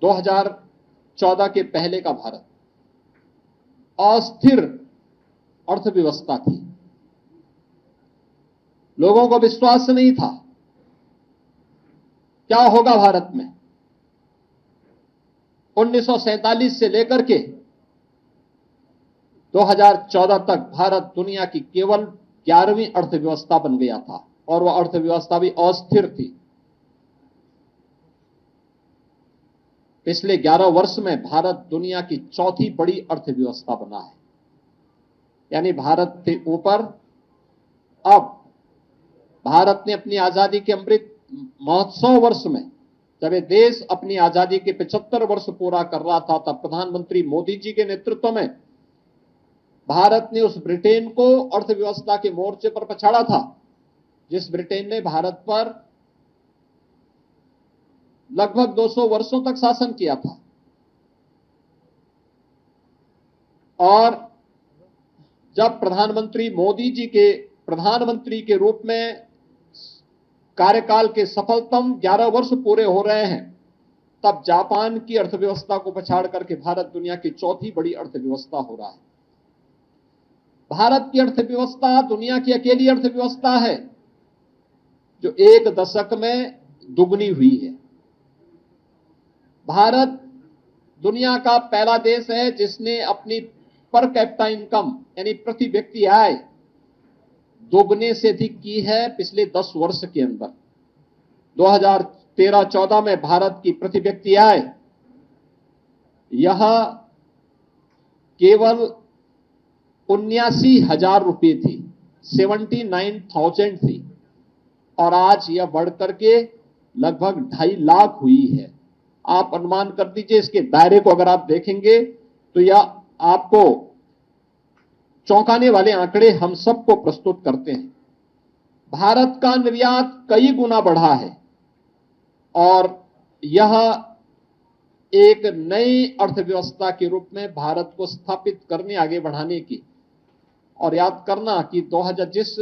2014 के पहले का भारत अस्थिर अर्थव्यवस्था थी। लोगों को विश्वास नहीं था क्या होगा भारत में। 1947 से लेकर के 2014 तक भारत दुनिया की केवल 11वीं अर्थव्यवस्था बन गया था और वह अर्थव्यवस्था भी अस्थिर थी। पिछले 11 वर्ष में भारत दुनिया की चौथी बड़ी अर्थव्यवस्था बना है। यानी भारत के ऊपर अब भारत ने अपनी आजादी के अमृत महोत्सव वर्ष में, जब ये देश अपनी आजादी के 75 वर्ष पूरा कर रहा था, तब प्रधानमंत्री मोदी जी के नेतृत्व में भारत ने उस ब्रिटेन को अर्थव्यवस्था के मोर्चे पर पछाड़ा था जिस ब्रिटेन ने भारत पर लगभग 200 वर्षों तक शासन किया था। और जब प्रधानमंत्री मोदी जी के प्रधानमंत्री के रूप में कार्यकाल के सफलतम 11 वर्ष पूरे हो रहे हैं, तब जापान की अर्थव्यवस्था को पछाड़ करके भारत दुनिया की चौथी बड़ी अर्थव्यवस्था हो रहा है। भारत की अर्थव्यवस्था दुनिया की अकेली अर्थव्यवस्था है जो एक दशक में दुगनी हुई है। भारत दुनिया का पहला देश है जिसने अपनी पर कैपिटा इनकम यानी प्रति व्यक्ति आय दोगुने से अधिक की है पिछले 10 वर्ष के अंदर। 2013-14 में भारत की प्रति व्यक्ति आय यह केवल 79,000 रुपये थी, 79,000 थी, और आज यह बढ़कर के लगभग 2.5 लाख हुई है। आप अनुमान कर दीजिए, इसके दायरे को अगर आप देखेंगे तो यह आपको चौंकाने वाले आंकड़े हम सबको प्रस्तुत करते हैं। भारत का निर्यात कई गुना बढ़ा है और यह एक नई अर्थव्यवस्था के रूप में भारत को स्थापित करने, आगे बढ़ाने की। और याद करना कि 2000 जिस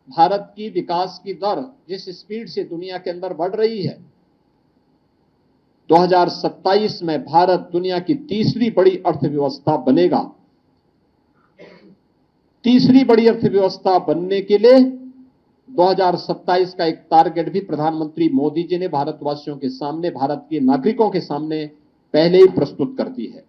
भारत की विकास की दर जिस स्पीड से दुनिया के अंदर बढ़ रही है, 2027 में भारत दुनिया की तीसरी बड़ी अर्थव्यवस्था बनेगा। तीसरी बड़ी अर्थव्यवस्था बनने के लिए 2027 का एक टारगेट भी प्रधानमंत्री मोदी जी ने भारतवासियों के सामने, भारत के नागरिकों के सामने पहले ही प्रस्तुत कर दी है।